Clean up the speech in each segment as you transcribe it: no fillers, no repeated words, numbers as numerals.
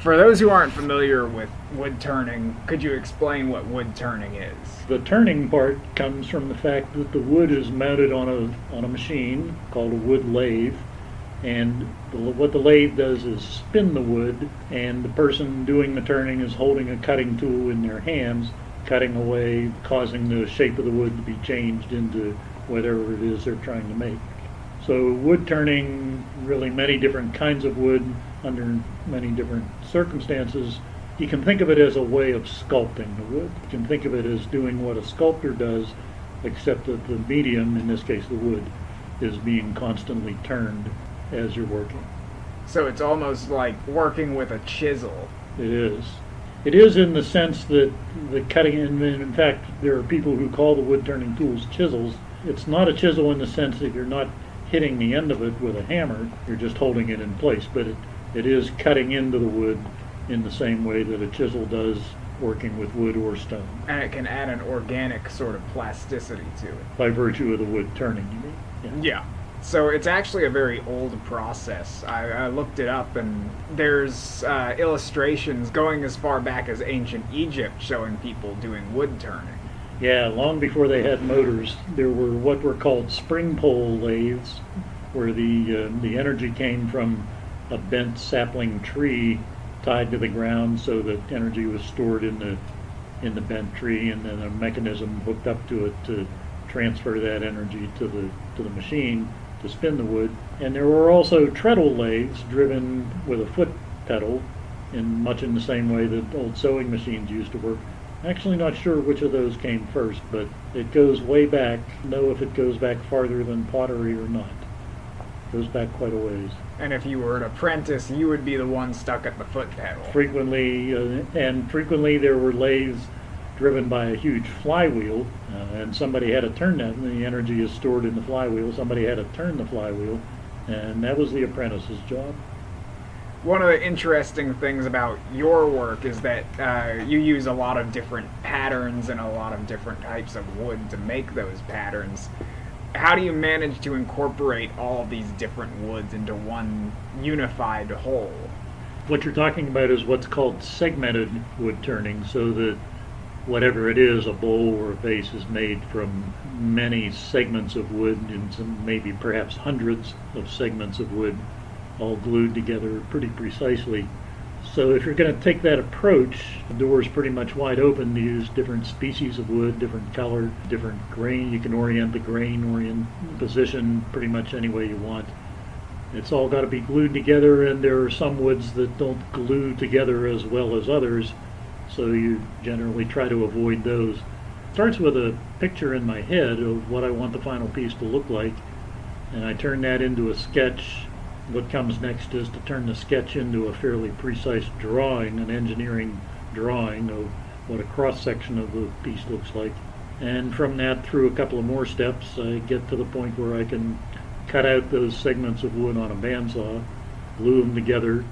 For those who aren't familiar with wood turning, could you explain what wood turning is? The turning part comes from the fact that the wood is mounted on a machine called a wood lathe, and what the lathe does is spin the wood, and the person doing the turning is holding a cutting tool in their hands, cutting away, causing the shape of the wood to be changed into whatever it is they're trying to make. So wood turning, really many different kinds of wood under many different circumstances. You can think of it as a way of sculpting the wood. You can think of it as doing what a sculptor does, except that the medium, in this case the wood, is being constantly turned as you're working. So it's almost like working with a chisel. It is. It is in the sense that the cutting, in fact, there are people who call the wood turning tools chisels. It's not a chisel in the sense that you're not hitting the end of it with a hammer, you're just holding it in place, but it is cutting into the wood in the same way that a chisel does working with wood or stone. And it can add an organic sort of plasticity to it. By virtue of the wood turning, you mean? Yeah. So it's actually a very old process. I looked it up, and there's illustrations going as far back as ancient Egypt showing people doing wood turning. Yeah, long before they had motors, there were what were called spring pole lathes, where the energy came from a bent sapling tree tied to the ground, so that energy was stored in the bent tree, and then a mechanism hooked up to it to transfer that energy to the machine to spin the wood. And there were also treadle lathes driven with a foot pedal, much in the same way that old sewing machines used to work. Actually not sure which of those came first, but it goes way back. Know if it goes back farther than pottery or not. It goes back quite a ways. And if you were an apprentice, you would be the one stuck at the foot pedal. Frequently there were lathes driven by a huge flywheel, and somebody had to turn that, and the energy is stored in the flywheel. Somebody had to turn the flywheel, and that was the apprentice's job. One of the interesting things about your work is that you use a lot of different patterns and a lot of different types of wood to make those patterns. How do you manage to incorporate all of these different woods into one unified whole? What you're talking about is what's called segmented wood turning, so that whatever it is, a bowl or a vase, is made from many segments of wood, and some, maybe perhaps hundreds of segments of wood, all glued together pretty precisely. So if you're going to take that approach, the door is pretty much wide open to use different species of wood, different color, different grain. You can orient the grain, position pretty much any way you want. It's all got to be glued together, and there are some woods that don't glue together as well as others, so you generally try to avoid those. It starts with a picture in my head of what I want the final piece to look like, and I turn that into a sketch. What comes next is to turn the sketch into a fairly precise drawing, an engineering drawing of what a cross-section of the piece looks like. And from that, through a couple of more steps, I get to the point where I can cut out those segments of wood on a bandsaw, glue them together,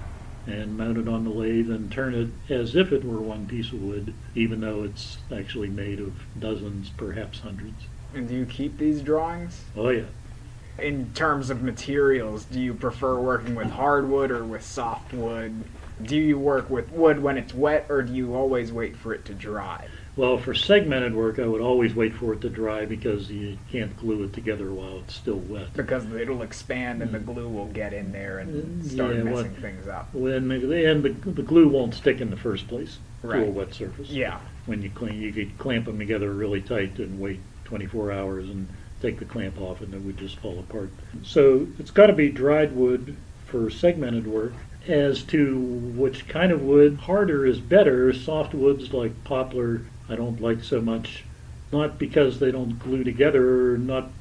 and mount it on the lathe and turn it as if it were one piece of wood, even though it's actually made of dozens, perhaps hundreds. And do you keep these drawings? Oh yeah. In terms of materials, do you prefer working with hardwood or with softwood? Do you work with wood when it's wet, or do you always wait for it to dry? Well, for segmented work, I would always wait for it to dry, because you can't glue it together while it's still wet. Because it'll expand and the glue will get in there and start messing things up. And the glue won't stick in the first place to a wet surface. Yeah. When you clean, you could clamp them together really tight and wait 24 hours and take the clamp off, and it would just fall apart. So it's got to be dried wood for segmented work. As to which kind of wood, harder is better. Soft woods like poplar I don't like so much, not because they don't glue together, not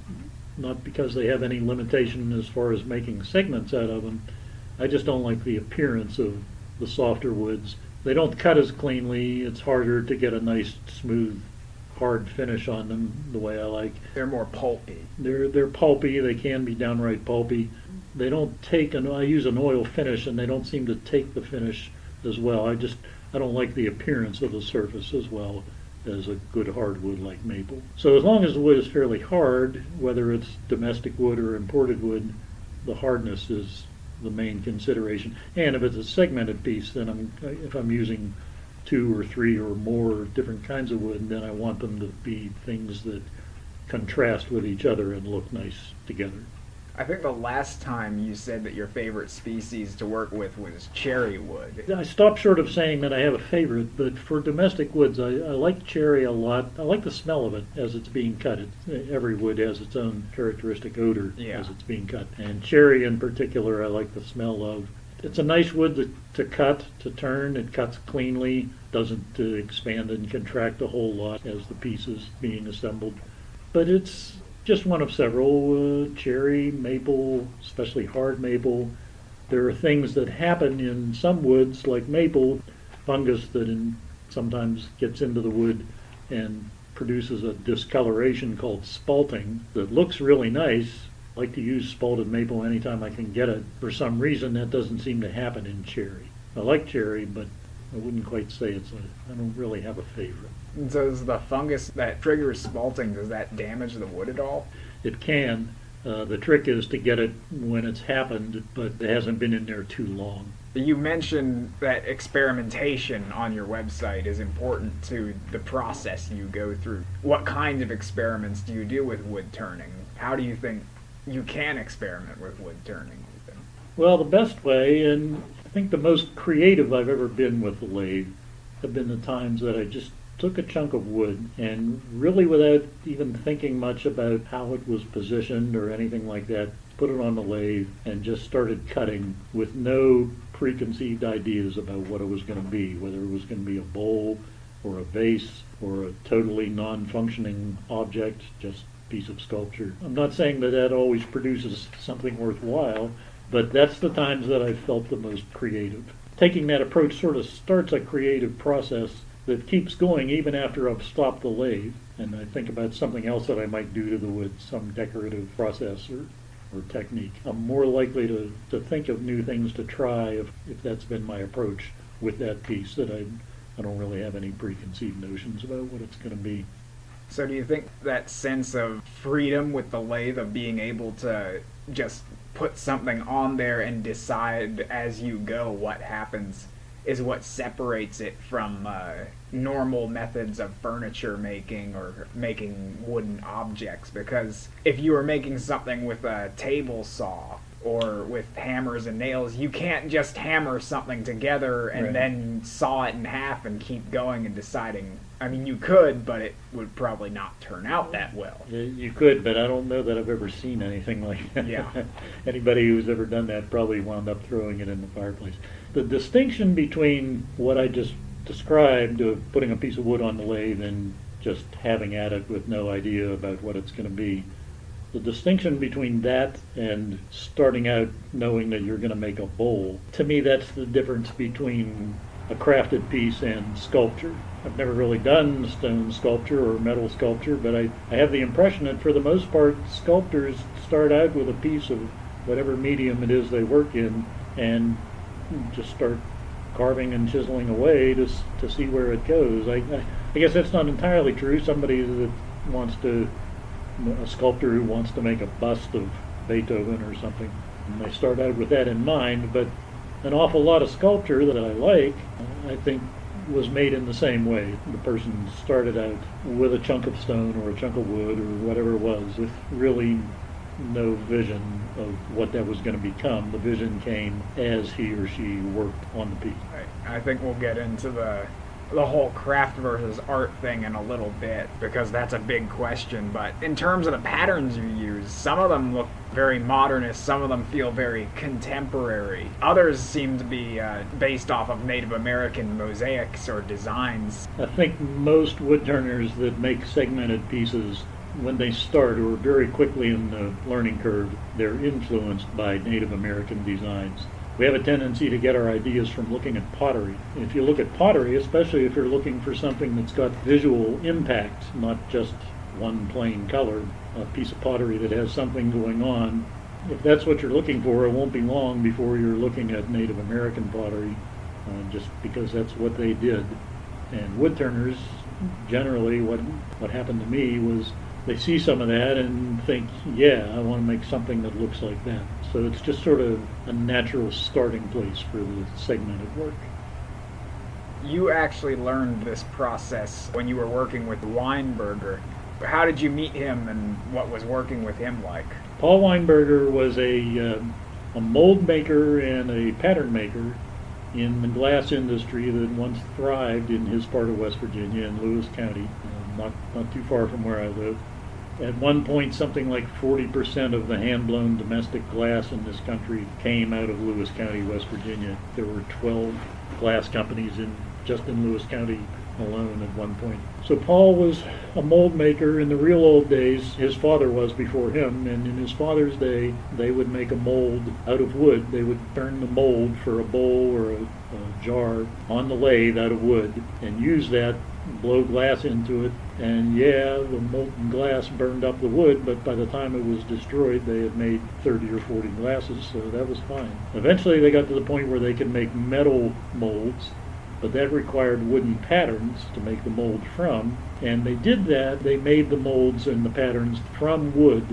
because they have any limitation as far as making segments out of them. I just don't like the appearance of the softer woods. They don't cut as cleanly. It's harder to get a nice, smooth, hard finish on them the way I like. They're more pulpy. They're pulpy. They can be downright pulpy. They don't take, I use an oil finish, and they don't seem to take the finish as well. I don't like the appearance of the surface as well as a good hardwood like maple. So as long as the wood is fairly hard, whether it's domestic wood or imported wood, the hardness is the main consideration. And if it's a segmented piece, then if I'm using 2 or 3 or more different kinds of wood, then I want them to be things that contrast with each other and look nice together. I think the last time you said that your favorite species to work with was cherry wood. I stopped short of saying that I have a favorite, but for domestic woods, I like cherry a lot. I like the smell of it as it's being cut. Every wood has its own characteristic odor as it's being cut. And cherry in particular, I like the smell of. It's a nice wood to cut, to turn. It cuts cleanly, doesn't expand and contract a whole lot as the piece is being assembled. But it's just one of several. Cherry, maple, especially hard maple. There are things that happen in some woods, like maple, fungus that sometimes gets into the wood and produces a discoloration called spalting that looks really nice. I like to use spalted maple anytime I can get it. For some reason, that doesn't seem to happen in cherry. I like cherry, but I wouldn't quite say I don't really have a favorite. So does the fungus that triggers spalting, does that damage the wood at all? It can. The trick is to get it when it's happened, but it hasn't been in there too long. You mentioned that experimentation on your website is important to the process you go through. What kind of experiments do you do with wood turning? How do you think you can experiment with wood turning? Well, the best way, and I think the most creative I've ever been with the lathe, have been the times that I just took a chunk of wood and really without even thinking much about how it was positioned or anything like that, put it on the lathe and just started cutting with no preconceived ideas about what it was going to be, whether it was going to be a bowl or a vase or a totally non-functioning object, just a piece of sculpture. I'm not saying that always produces something worthwhile, but that's the times that I've felt the most creative. Taking that approach sort of starts a creative process that keeps going even after I've stopped the lathe, and I think about something else that I might do to the wood, some decorative process or technique. I'm more likely to think of new things to try if that's been my approach with that piece, that I don't really have any preconceived notions about what it's going to be. So do you think that sense of freedom with the lathe, of being able to just put something on there and decide as you go what happens, is what separates it from normal methods of furniture making or making wooden objects? Because if you were making something with a table saw or with hammers and nails, you can't just hammer something together and then saw it in half and keep going and deciding. I mean, you could, but it would probably not turn out that well. You could, but I don't know that I've ever seen anything like that. Yeah. Anybody who's ever done that probably wound up throwing it in the fireplace. The distinction between what I just described, of putting a piece of wood on the lathe and just having at it with no idea about what it's going to be, the distinction between that and starting out knowing that you're going to make a bowl, to me that's the difference between a crafted piece and sculpture. I've never really done stone sculpture or metal sculpture, but I have the impression that for the most part sculptors start out with a piece of whatever medium it is they work in and just start carving and chiseling away to see where it goes. I guess that's not entirely true. Somebody that wants to, a sculptor who wants to make a bust of Beethoven or something, and they start out with that in mind, but an awful lot of sculpture that I like, I think, was made in the same way. The person started out with a chunk of stone or a chunk of wood or whatever it was, with really no vision of what that was going to become. The vision came as he or she worked on the piece. I think we'll get into the whole craft versus art thing in a little bit, because that's a big question. But in terms of the patterns you use, some of them look very modernist, some of them feel very contemporary. Others seem to be based off of Native American mosaics or designs. I think most woodturners that make segmented pieces, when they start or very quickly in the learning curve, they're influenced by Native American designs. We have a tendency to get our ideas from looking at pottery. If you look at pottery, especially if you're looking for something that's got visual impact, not just one plain color, a piece of pottery that has something going on, if that's what you're looking for, it won't be long before you're looking at Native American pottery, just because that's what they did. And woodturners, generally, what happened to me was they see some of that and think, yeah, I want to make something that looks like that. So it's just sort of a natural starting place for the segmented work. You actually learned this process when you were working with Weinberger. How did you meet him, and what was working with him like? Paul Weinberger was a mold maker and a pattern maker in the glass industry that once thrived in his part of West Virginia in Lewis County, not too far from where I live. At one point, something like 40% of the hand-blown domestic glass in this country came out of Lewis County, West Virginia. There were 12 glass companies just in Lewis County alone at one point. So Paul was a mold maker in the real old days. His father was before him, and in his father's day, they would make a mold out of wood. They would turn the mold for a bowl or a jar on the lathe out of wood and use that, blow glass into it, and the molten glass burned up the wood, but by the time it was destroyed, they had made 30 or 40 glasses, so that was fine. Eventually, they got to the point where they could make metal molds, but that required wooden patterns to make the mold from, and they did that. They made the molds and the patterns from wood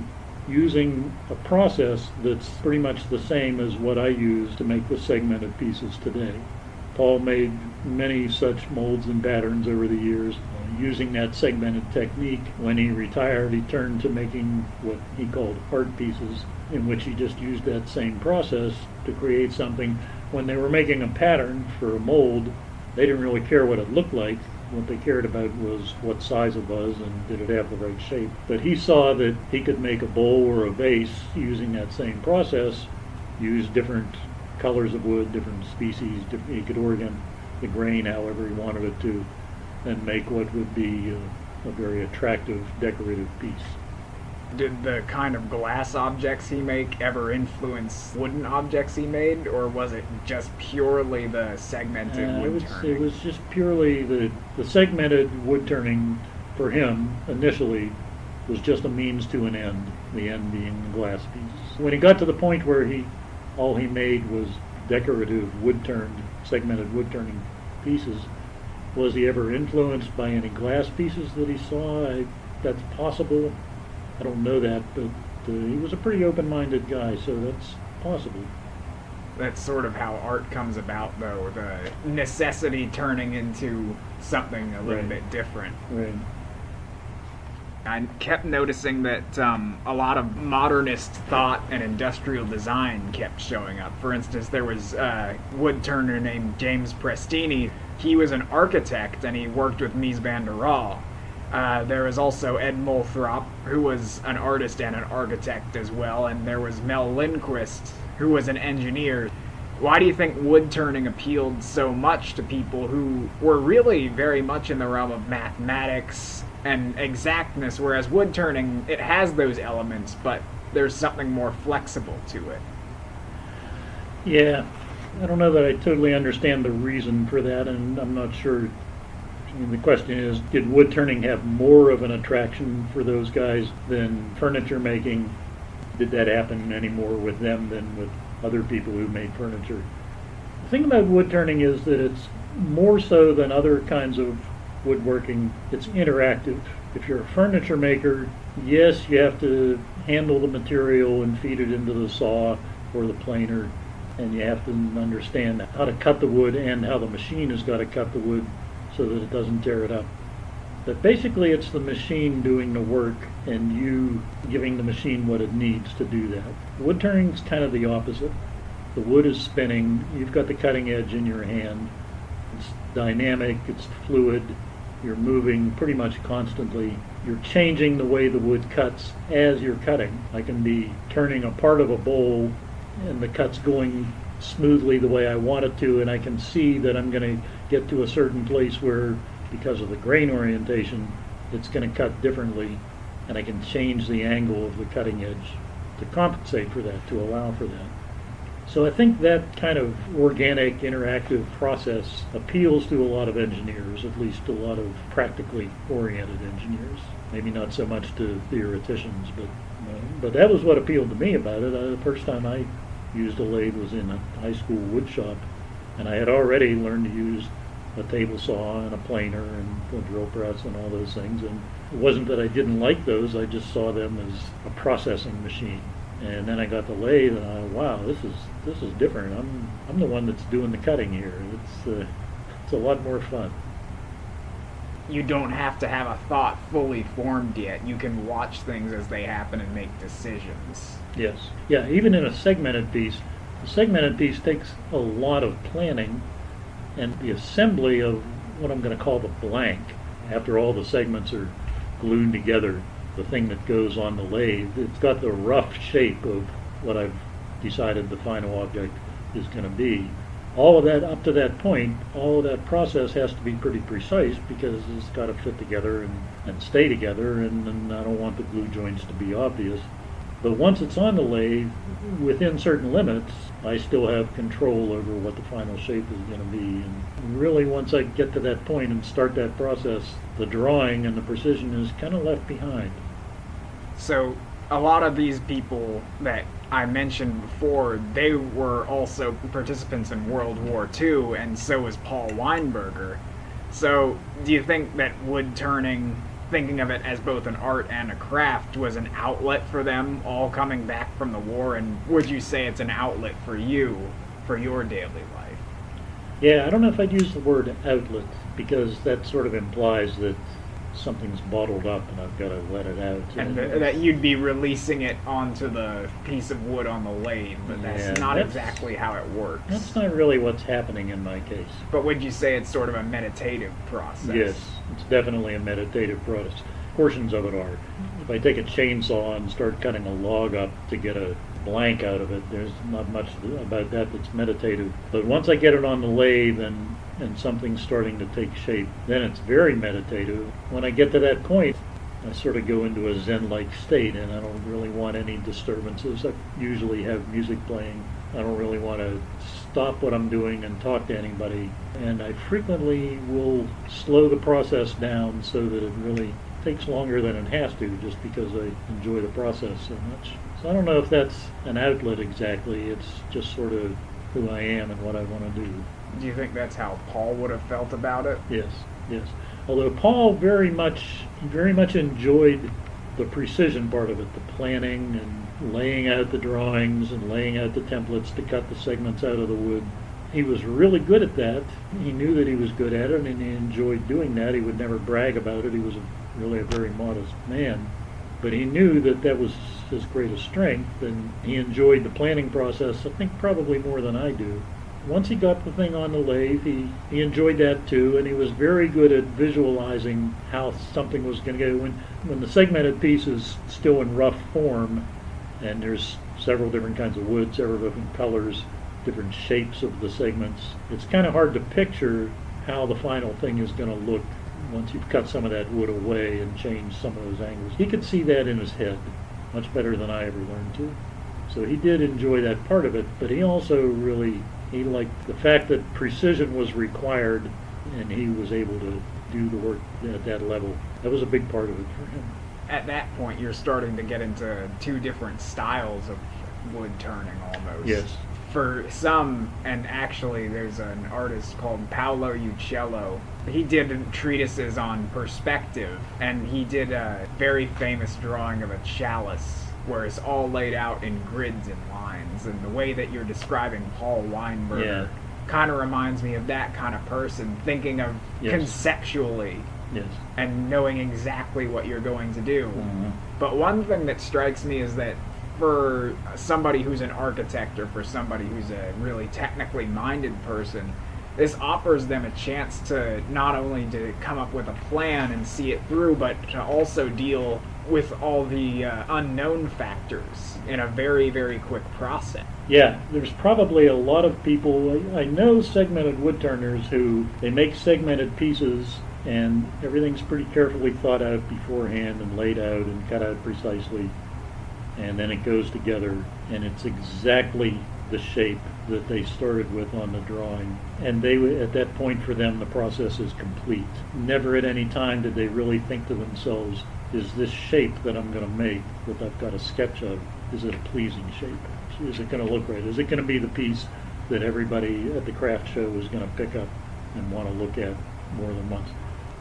using a process that's pretty much the same as what I use to make the segmented pieces today. Paul made many such molds and patterns over the years. Using that segmented technique, when he retired, he turned to making what he called art pieces, in which he just used that same process to create something. When they were making a pattern for a mold, they didn't really care what it looked like. What they cared about was what size it was and did it have the right shape. But he saw that he could make a bowl or a vase using that same process, use different colors of wood, different species. He could orient the grain however he wanted it to, and make what would be a very attractive decorative piece. Did the kind of glass objects he made ever influence wooden objects he made, or was it just purely the segmented wood turning? It was just purely the segmented wood turning for him initially was just a means to an end, the end being the glass pieces. When he got to the point where all he made was decorative wood-turned, segmented wood-turning pieces, was he ever influenced by any glass pieces that he saw? That's possible. I don't know that, but he was a pretty open-minded guy, so that's possible. That's sort of how art comes about, though, the necessity turning into something a little bit different. Right. I kept noticing that a lot of modernist thought and industrial design kept showing up. For instance, there was a wood turner named James Prestini. He was an architect, and he worked with Mies van der Rohe. There was also Ed Molthrop, who was an artist and an architect as well, and there was Mel Lindquist, who was an engineer. Why do you think wood turning appealed so much to people who were really very much in the realm of mathematics and exactness, whereas wood turning, it has those elements, but there's something more flexible to it? Yeah, I don't know that I totally understand the reason for that, and I'm not sure. I mean, the question is, did wood turning have more of an attraction for those guys than furniture making? Did that happen any more with them than with other people who made furniture? The thing about wood turning is that it's more so than other kinds of woodworking, it's interactive. If you're a furniture maker, yes, you have to handle the material and feed it into the saw or the planer, and you have to understand how to cut the wood and how the machine has got to cut the wood so that it doesn't tear it up. But basically it's the machine doing the work and you giving the machine what it needs to do that. Wood turning is kind of the opposite. The wood is spinning, you've got the cutting edge in your hand, it's dynamic, it's fluid, you're moving pretty much constantly. You're changing the way the wood cuts as you're cutting. I can be turning a part of a bowl and the cut's going smoothly the way I want it to, and I can see that I'm going to get to a certain place where, because of the grain orientation, it's going to cut differently, and I can change the angle of the cutting edge to compensate for that, to allow for that. So I think that kind of organic, interactive process appeals to a lot of engineers, at least a lot of practically oriented engineers. Maybe not so much to theoreticians, but that was what appealed to me about it. The first time I used a lathe was in a high school wood shop, and I had already learned to use a table saw and a planer and a drill press and all those things. And it wasn't that I didn't like those, I just saw them as a processing machine. And then I got the lathe, and wow, this is different. I'm the one that's doing the cutting here. It's a lot more fun. You don't have to have a thought fully formed yet. You can watch things as they happen and make decisions. Yes. Yeah, even in a segmented piece, the segmented piece takes a lot of planning and the assembly of what I'm going to call the blank. After all the segments are glued together, the thing that goes on the lathe, it's got the rough shape of what I've decided the final object is going to be. All of that, up to that point, all of that process has to be pretty precise because it's got to fit together and stay together, and I don't want the glue joints to be obvious. But once it's on the lathe, within certain limits, I still have control over what the final shape is going to be. And really, once I get to that point and start that process, the drawing and the precision is kind of left behind. So a lot of these people that I mentioned before, they were also participants in World War II, and so was Paul Weinberger. So do you think that wood turning, thinking of it as both an art and a craft, was an outlet for them all coming back from the war? And would you say it's an outlet for you, for your daily life? Yeah, I don't know if I'd use the word outlet, because that sort of implies that something's bottled up and I've got to let it out. And that you'd be releasing it onto the piece of wood on the lathe, but that's not exactly how it works. That's not really what's happening in my case. But would you say it's sort of a meditative process? Yes, it's definitely a meditative process. Portions of it are. If I take a chainsaw and start cutting a log up to get a blank out of it, there's not much about that that's meditative. But once I get it on the lathe and something's starting to take shape, then it's very meditative. When I get to that point, I sort of go into a Zen-like state, and I don't really want any disturbances. I usually have music playing. I don't really want to stop what I'm doing and talk to anybody. And I frequently will slow the process down so that it really takes longer than it has to, just because I enjoy the process so much. So I don't know if that's an outlet exactly. It's just sort of who I am and what I want to do. Do you think that's how Paul would have felt about it? Yes, yes. Although Paul very much enjoyed the precision part of it, the planning and laying out the drawings and laying out the templates to cut the segments out of the wood. He was really good at that. He knew that he was good at it, and he enjoyed doing that. He would never brag about it. He was really a very modest man. But he knew that that was his greatest strength, and he enjoyed the planning process, I think, probably more than I do. Once he got the thing on the lathe, he enjoyed that too, and he was very good at visualizing how something was going to go. When the segmented piece is still in rough form, and there's several different kinds of wood, several different colors, different shapes of the segments, it's kind of hard to picture how the final thing is going to look once you've cut some of that wood away and changed some of those angles. He could see that in his head much better than I ever learned to. So he did enjoy that part of it, but he also he liked the fact that precision was required, and he was able to do the work at that level. That was a big part of it for him. At that point, you're starting to get into two different styles of wood turning almost. Yes. For some, and actually there's an artist called Paolo Uccello. He did treatises on perspective, and he did a very famous drawing of a chalice where it's all laid out in grids and lines. And the way that you're describing Paul Weinberger kind of reminds me of that kind of person, thinking of conceptually and knowing exactly what you're going to do. Mm-hmm. But one thing that strikes me is that for somebody who's an architect or for somebody who's a really technically minded person, this offers them a chance to not only to come up with a plan and see it through, but to also deal with all the unknown factors in a very, very quick process. Yeah, there's probably a lot of people, I know segmented wood turners who, they make segmented pieces and everything's pretty carefully thought out beforehand and laid out and cut out precisely. And then it goes together, and it's exactly the shape that they started with on the drawing. And at that point for them, the process is complete. Never at any time did they really think to themselves, is this shape that I'm going to make, that I've got a sketch of, is it a pleasing shape? Is it going to look right? Is it going to be the piece that everybody at the craft show is going to pick up and want to look at more than once?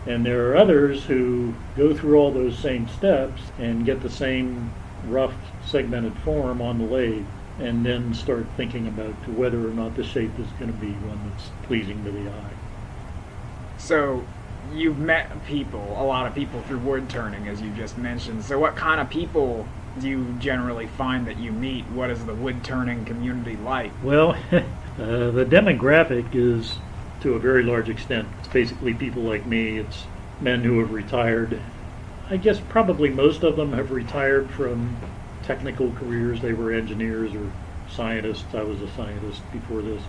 And there are others who go through all those same steps and get the same rough segmented form on the lathe and then start thinking about whether or not the shape is going to be one that's pleasing to the eye. So you've met people, a lot of people through wood turning, as you just mentioned. So what kind of people do you generally find that you meet? What is the wood turning community like? Well, the demographic is, to a very large extent, it's basically people like me. It's men who have retired. I guess probably most of them have retired from technical careers. They were engineers or scientists. I was a scientist before this.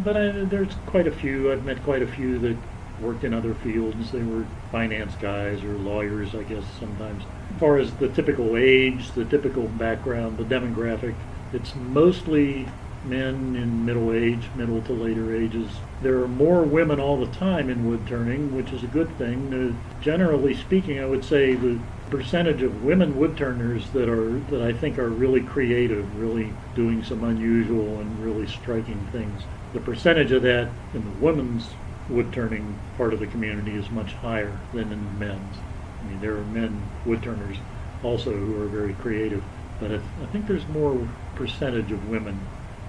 But there's quite a few. I've met quite a few that worked in other fields. They were finance guys or lawyers, I guess, sometimes. As far as the typical age, the typical background, the demographic, it's mostly men in middle age, middle to later ages. There are more women all the time in wood turning, which is a good thing. Generally speaking, I would say the percentage of women wood turners that I think are really creative, really doing some unusual and really striking things, the percentage of that in the women's wood turning part of the community is much higher than in the men's. I mean, there are men wood turners also who are very creative, but I think there's more percentage of women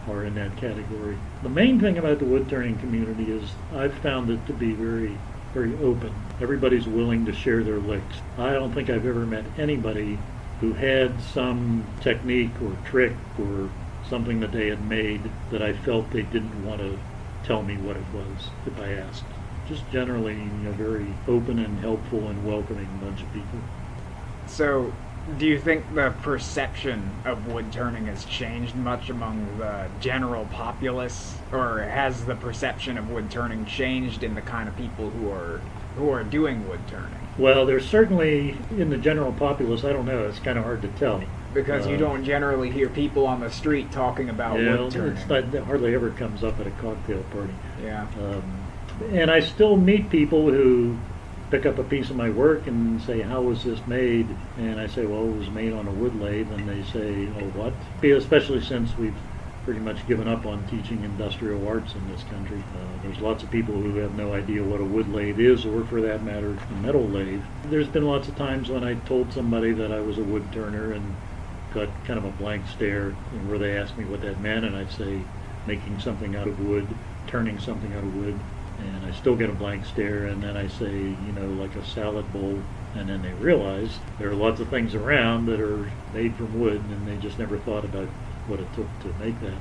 are in that category. The main thing about the wood turning community is I've found it to be very, very open. Everybody's willing to share their licks. I don't think I've ever met anybody who had some technique or trick or something that they had made that I felt they didn't want to tell me what it was if I asked. Just generally a very open and helpful and welcoming bunch of people. So do you think the perception of wood turning has changed much among the general populace, or has the perception of wood turning changed in the kind of people who are doing wood turning? Well, there's certainly in the general populace, I don't know, it's kind of hard to tell. Because you don't generally hear people on the street talking about wood turning. It hardly ever comes up at a cocktail party. Yeah. And I still meet people who pick up a piece of my work and say, how was this made? And I say, well, it was made on a wood lathe. And they say, oh, what? Especially since we've pretty much given up on teaching industrial arts in this country. There's lots of people who have no idea what a wood lathe is, or for that matter, a metal lathe. There's been lots of times when I told somebody that I was a wood turner and got kind of a blank stare, where they asked me what that meant, and I'd say making something out of wood, turning something out of wood, and I still get a blank stare, and then I say, like a salad bowl, and then they realize there are lots of things around that are made from wood, and they just never thought about what it took to make that.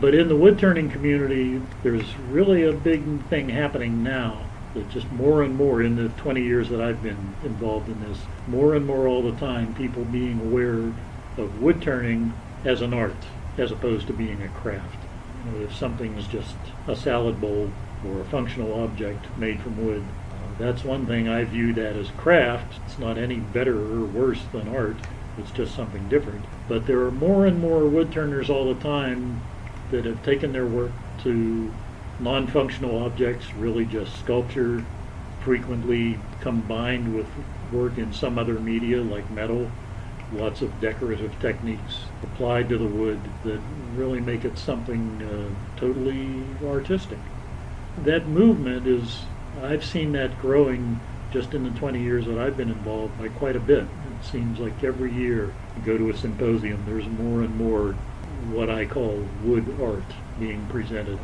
But in the wood turning community, there's really a big thing happening now, that just more and more in the 20 years that I've been involved in this, more and more all the time, people being aware of wood turning as an art as opposed to being a craft. If something's just a salad bowl or a functional object made from wood, that's one thing I view that as craft. It's not any better or worse than art. It's just something different. But there are more and more wood turners all the time that have taken their work to non-functional objects, really just sculpture, frequently combined with work in some other media like metal. Lots of decorative techniques applied to the wood that really make it something totally artistic. That movement I've seen that growing just in the 20 years that I've been involved by quite a bit. It seems like every year you go to a symposium, there's more and more what I call wood art being presented.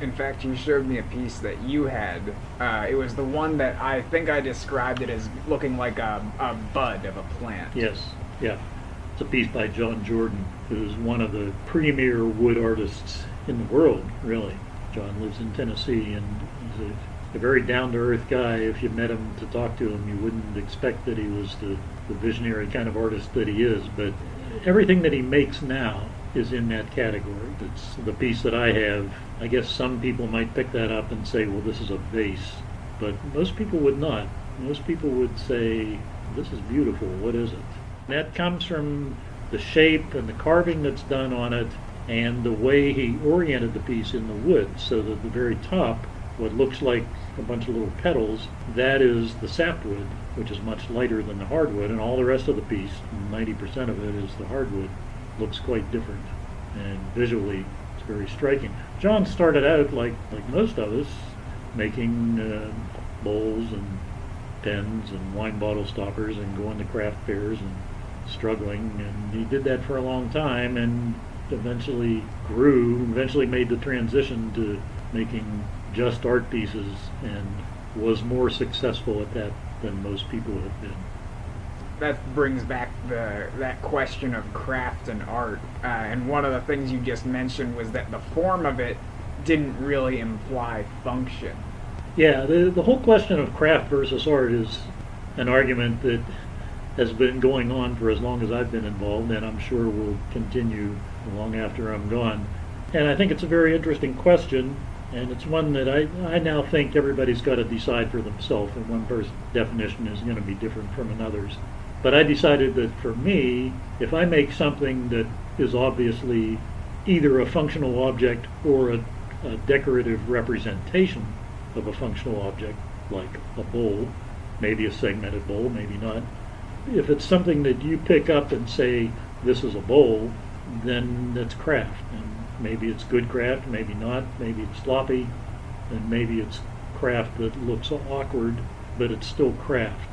In fact, you showed me a piece that you had. It was the one that I think I described it as looking like a bud of a plant. Yes. Yeah, it's a piece by John Jordan, who's one of the premier wood artists in the world, really. John lives in Tennessee, and he's a very down-to-earth guy. If you met him to talk to him, you wouldn't expect that he was the visionary kind of artist that he is. But everything that he makes now is in that category. It's the piece that I have. I guess some people might pick that up and say, well, this is a vase. But most people would not. Most people would say, this is beautiful, what is it? That comes from the shape and the carving that's done on it and the way he oriented the piece in the wood, so that the very top, what looks like a bunch of little petals, that is the sapwood, which is much lighter than the hardwood, and all the rest of the piece, 90% of it is the hardwood, looks quite different, and visually it's very striking. John started out like most of us, making bowls and pens and wine bottle stoppers and going to craft fairs and struggling, and he did that for a long time and eventually made the transition to making just art pieces and was more successful at that than most people have been. That brings back that question of craft and art. And one of the things you just mentioned was that the form of it didn't really imply function. Yeah, the whole question of craft versus art is an argument that has been going on for as long as I've been involved, and I'm sure will continue long after I'm gone. And I think it's a very interesting question, and it's one that I now think everybody's got to decide for themselves, and one person's definition is going to be different from another's. But I decided that for me, if I make something that is obviously either a functional object or a decorative representation of a functional object, like a bowl, maybe a segmented bowl, maybe not. If it's something that you pick up and say, this is a bowl, then that's craft. And maybe it's good craft, maybe not, maybe it's sloppy, and maybe it's craft that looks awkward, but it's still craft.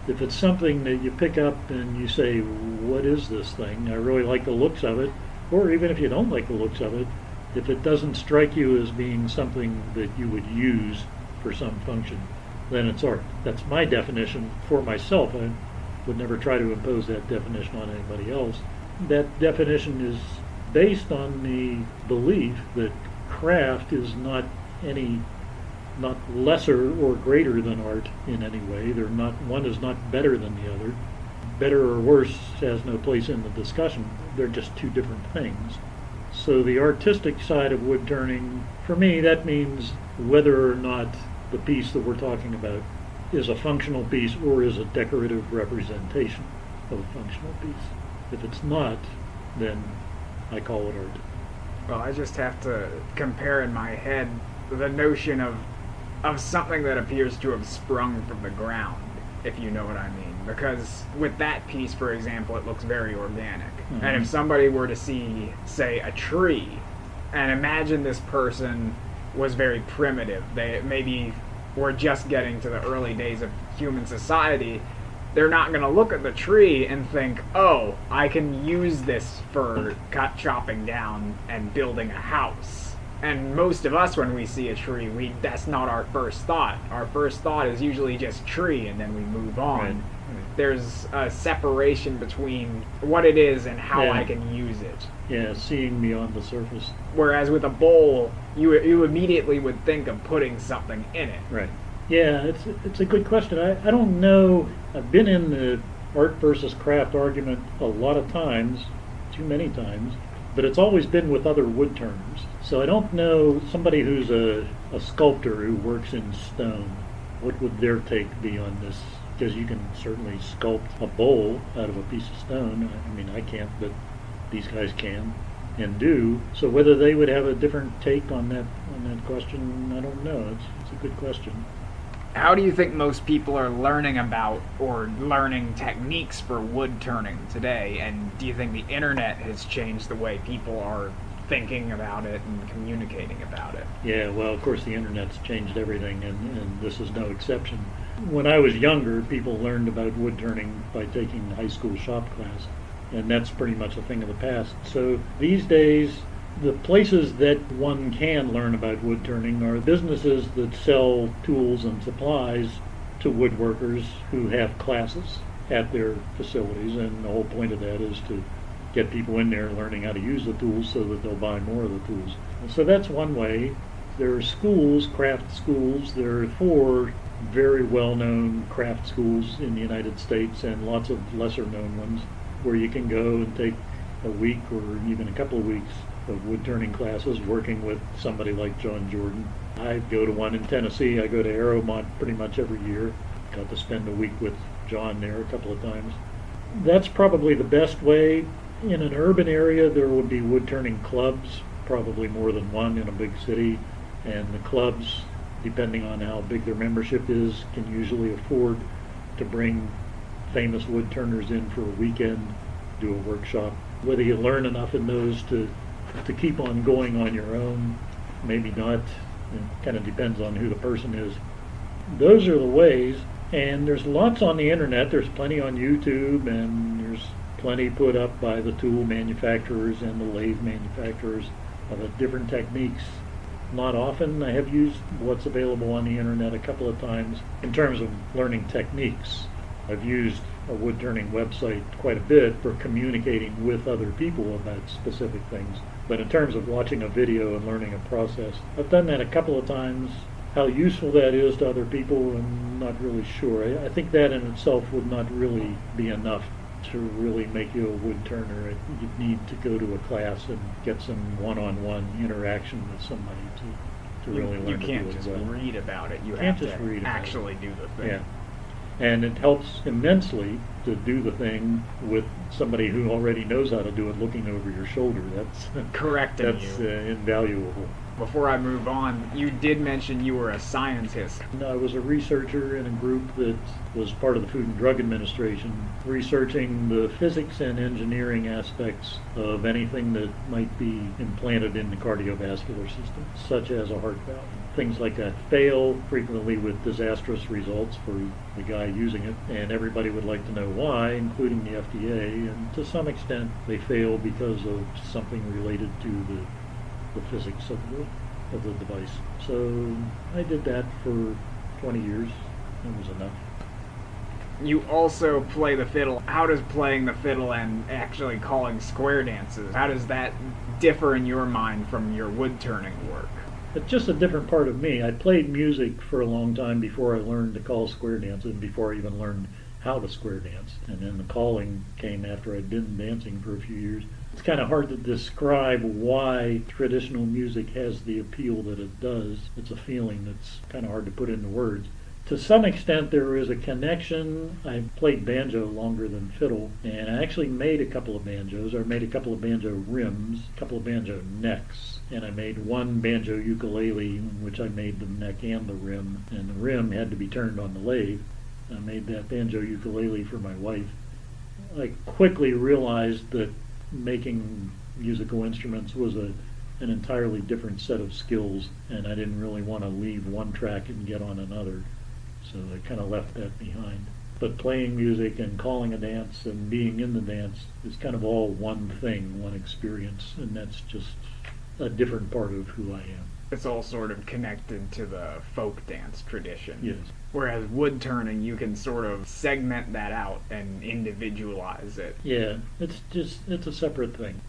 If it's something that you pick up and you say, what is this thing? I really like the looks of it, or even if you don't like the looks of it, if it doesn't strike you as being something that you would use for some function, then it's art. That's my definition for myself. I would never try to impose that definition on anybody else. That definition is based on the belief that craft is not lesser or greater than art in any way. One is not better than the other. Better or worse has no place in the discussion. They're just two different things. So the artistic side of wood turning, for me, that means whether or not the piece that we're talking about is a functional piece or is a decorative representation of a functional piece. If it's not, then I call it art. Well, I just have to compare in my head the notion of something that appears to have sprung from the ground, if you know what I mean. Because with that piece, for example, it looks very organic. Mm-hmm. And if somebody were to see, say, a tree, and imagine this person was very primitive, they maybe were just getting to the early days of human society, they're not going to look at the tree and think, oh, I can use this for chopping down and building a house. And most of us, when we see a tree, that's not our first thought. Our first thought is usually just tree, and then we move on. Right. There's a separation between what it is and how I can use it. Yeah, seeing beyond the surface. Whereas with a bowl, you immediately would think of putting something in it. Right. Yeah, it's a good question. I don't know. I've been in the art versus craft argument a lot of times, too many times, but it's always been with other wood turners. So I don't know somebody who's a sculptor who works in stone. What would their take be on this? Because you can certainly sculpt a bowl out of a piece of stone. I mean, I can't, but these guys can and do. So whether they would have a different take on that question, I don't know. It's a good question. How do you think most people are learning about or learning techniques for wood turning today? And do you think the internet has changed the way people are thinking about it and communicating about it? Yeah, well, of course the internet's changed everything, and this is no exception. When I was younger, people learned about wood turning by taking high school shop class, and that's pretty much a thing of the past. So these days, the places that one can learn about wood turning are businesses that sell tools and supplies to woodworkers who have classes at their facilities, and the whole point of that is to get people in there learning how to use the tools so that they'll buy more of the tools. So that's one way. There are schools, craft schools. There are 4 very well-known craft schools in the United States and lots of lesser-known ones where you can go and take a week or even a couple of weeks of wood turning classes working with somebody like John Jordan. I go to one in Tennessee. I go to Aeromont pretty much every year. Got to spend a week with John there a couple of times. That's probably the best way. In an urban area, there would be wood turning clubs, probably more than one in a big city, and the clubs, depending on how big their membership is, can usually afford to bring famous wood turners in for a weekend, do a workshop. Whether you learn enough in those to keep on going on your own, maybe not. It kind of depends on who the person is. Those are the ways, and there's lots on the internet. There's plenty on YouTube, and there's plenty put up by the tool manufacturers and the lathe manufacturers of the different techniques. Not often. I have used what's available on the internet a couple of times in terms of learning techniques. I've used a wood turning website quite a bit for communicating with other people about specific things. But in terms of watching a video and learning a process, I've done that a couple of times. How useful that is to other people, I'm not really sure. I think that in itself would not really be enough to really make you a wood turner. You'd need to go to a class and get some one-on-one interaction with somebody to really learn to do it well. You can't just read about it. You can't have just to read about actually do the thing. Yeah. And it helps immensely to do the thing with somebody who already knows how to do it looking over your shoulder. That's correcting that's you. Invaluable. Before I move on, you did mention you were a scientist. I was a researcher in a group that was part of the Food and Drug Administration, researching the physics and engineering aspects of anything that might be implanted in the cardiovascular system, such as a heart valve. Things like that fail frequently with disastrous results for the guy using it, and everybody would like to know why, including the FDA, and to some extent they fail because of something related to the physics of the device. So I did that for 20 years. It was enough. You also play the fiddle. How does playing the fiddle and actually calling square dances, how does that differ in your mind from your wood turning work? It's just a different part of me. I played music for a long time before I learned to call square dances, and before I even learned how to square dance. And then the calling came after I'd been dancing for a few years. It's kind of hard to describe why traditional music has the appeal that it does. It's a feeling that's kind of hard to put into words. To some extent, there is a connection. I played banjo longer than fiddle, and I actually made a couple of banjos. I made a couple of banjo rims, a couple of banjo necks, and I made one banjo ukulele, in which I made the neck and the rim, and the rim had to be turned on the lathe. I made that banjo ukulele for my wife. I quickly realized that making musical instruments was an entirely different set of skills, and I didn't really want to leave one track and get on another, so I kind of left that behind. But playing music and calling a dance and being in the dance is kind of all one thing, one experience, and that's just a different part of who I am. It's all sort of connected to the folk dance tradition. Yes. Whereas wood turning, you can sort of segment that out and individualize it. Yeah, it's a separate thing.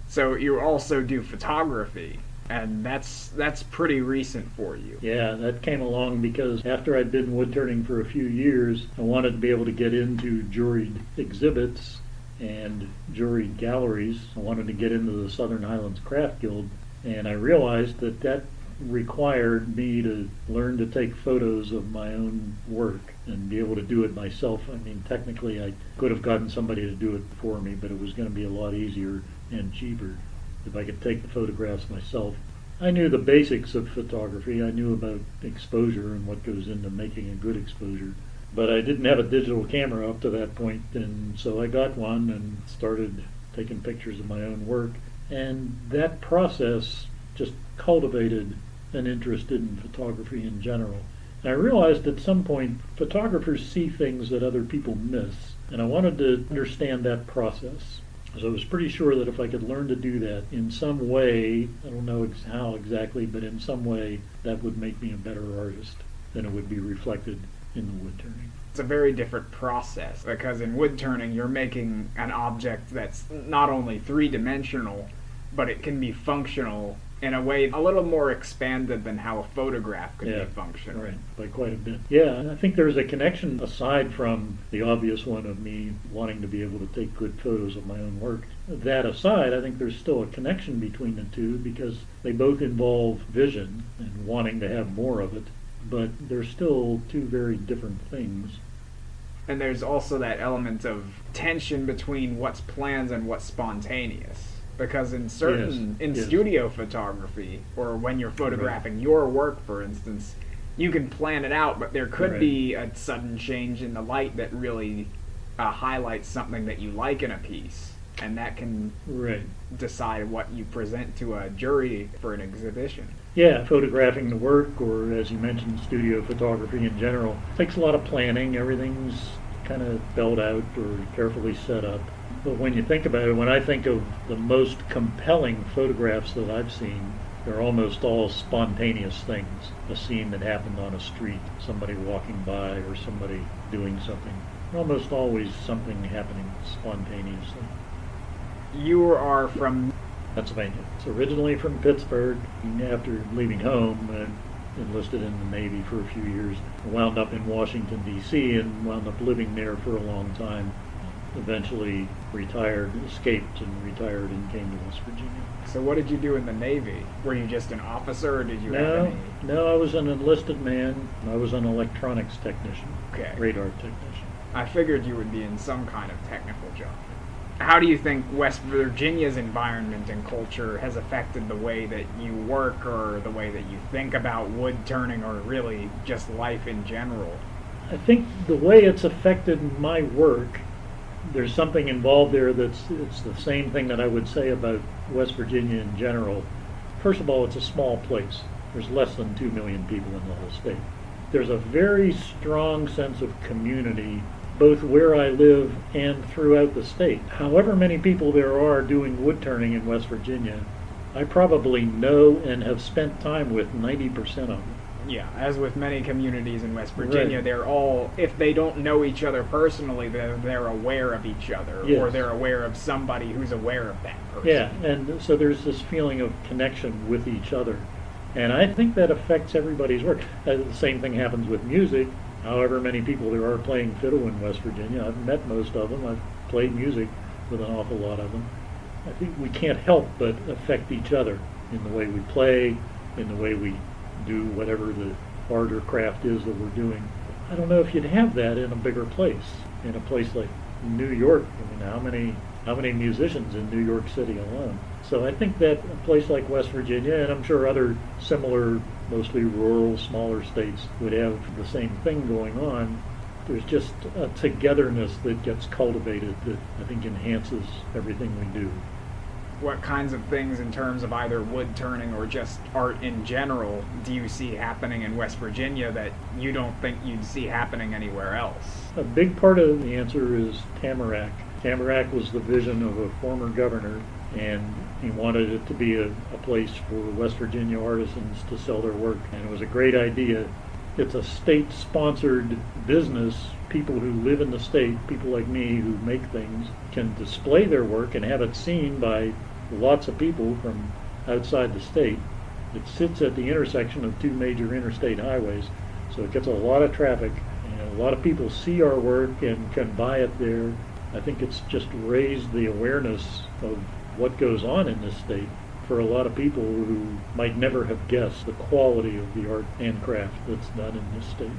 So you also do photography, and that's pretty recent for you. Yeah, that came along because after I'd been wood turning for a few years, I wanted to be able to get into juried exhibits and juried galleries. I wanted to get into the Southern Highlands Craft Guild, and I realized that required me to learn to take photos of my own work and be able to do it myself. I mean, technically I could have gotten somebody to do it for me, but it was going to be a lot easier and cheaper if I could take the photographs myself. I knew the basics of photography. I knew about exposure and what goes into making a good exposure. But I didn't have a digital camera up to that point, and so I got one and started taking pictures of my own work. And that process just cultivated an interest in photography in general. And I realized at some point photographers see things that other people miss, and I wanted to understand that process. So I was pretty sure that if I could learn to do that in some way, I don't know how exactly, but in some way that would make me a better artist than it would be reflected in the wood turning. It's a very different process, because in wood turning you're making an object that's not only three-dimensional, but it can be functional in a way a little more expanded than how a photograph could be functional. Right, by quite a bit. Yeah, and I think there's a connection aside from the obvious one of me wanting to be able to take good photos of my own work. That aside, I think there's still a connection between the two because they both involve vision and wanting to have more of it, but they're still two very different things. And there's also that element of tension between what's planned and what's spontaneous. Because in studio photography, or when you're photographing your work, for instance, you can plan it out, but there could be a sudden change in the light that really highlights something that you like in a piece, and that can decide what you present to a jury for an exhibition. Yeah, photographing the work, or as you mentioned, studio photography in general, takes a lot of planning. Everything's kind of spelled out or carefully set up. But when you think about it, when I think of the most compelling photographs that I've seen, they're almost all spontaneous things. A scene that happened on a street, somebody walking by or somebody doing something. Almost always something happening spontaneously. You are from Pennsylvania. It's originally from Pittsburgh. After leaving home, I enlisted in the Navy for a few years. Wound up in Washington, D.C. and wound up living there for a long time. Eventually retired, escaped and retired and came to West Virginia. So what did you do in the Navy? Were you just an officer or did you have any? No, I was an enlisted man. I was an electronics technician, Okay. radar technician. I figured you would be in some kind of technical job. How do you think West Virginia's environment and culture has affected the way that you work or the way that you think about wood turning or really just life in general? I think the way it's affected my work, there's something involved there it's the same thing that I would say about West Virginia in general. First of all, it's a small place. There's less than 2 million people in the whole state. There's a very strong sense of community both where I live and throughout the state. However many people there are doing wood turning in West Virginia, I probably know and have spent time with 90% of them. Yeah, as with many communities in West Virginia, Right. they're all, if they don't know each other personally, they're aware of each other, Yes. or they're aware of somebody who's aware of that person. Yeah, and so there's this feeling of connection with each other. And I think that affects everybody's work. The same thing happens with music. However many people there are playing fiddle in West Virginia, I've met most of them. I've played music with an awful lot of them. I think we can't help but affect each other in the way we play, in the way we do whatever the art or craft is that we're doing. I don't know if you'd have that in a bigger place, in a place like New York. I mean, how many musicians in New York City alone? So I think that a place like West Virginia, and I'm sure other similar, mostly rural, smaller states would have the same thing going on. There's just a togetherness that gets cultivated that I think enhances everything we do. What kinds of things in terms of either wood turning or just art in general do you see happening in West Virginia that you don't think you'd see happening anywhere else? A big part of the answer is Tamarack. Tamarack was the vision of a former governor, and he wanted it to be a place for West Virginia artisans to sell their work, and it was a great idea. It's a state-sponsored business. People who live in the state, people like me who make things, can display their work and have it seen by lots of people from outside the state. It sits at the intersection of two major interstate highways, so it gets a lot of traffic, and a lot of people see our work and can buy it there. I think it's just raised the awareness of what goes on in this state for a lot of people who might never have guessed the quality of the art and craft that's done in this state.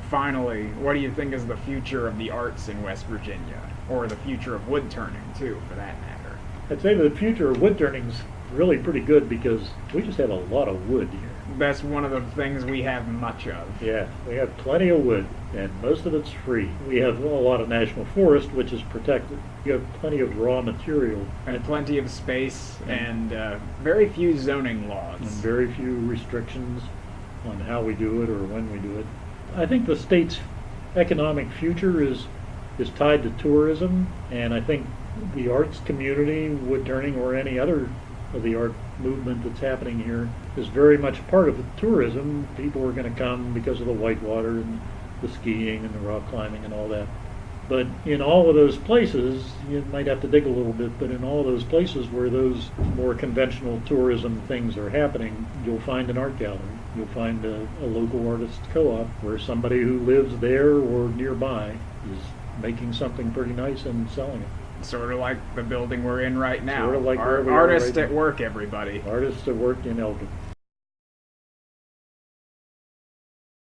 Finally, what do you think is the future of the arts in West Virginia? Or the future of wood turning, too, for that matter? I'd say the future of wood turning's really pretty good because we just have a lot of wood here. That's one of the things we have much of. Yeah, we have plenty of wood, and most of it's free. We have a lot of national forest, which is protected. You have plenty of raw material. And plenty of space, and very few zoning laws. And very few restrictions on how we do it or when we do it. I think the state's economic future is tied to tourism, and I think the arts community, wood turning or any other of the art movement that's happening here, is very much part of the tourism. People are going to come because of the whitewater and the skiing and the rock climbing and all that. But in all of those places, you might have to dig a little bit, but in all those places where those more conventional tourism things are happening, you'll find an art gallery. You'll find a local artist co-op where somebody who lives there or nearby is making something pretty nice and selling it. Sort of like the building we're in right now. Sort of like where we are Artists right at now. work, everybody. Artists at work in Elgin.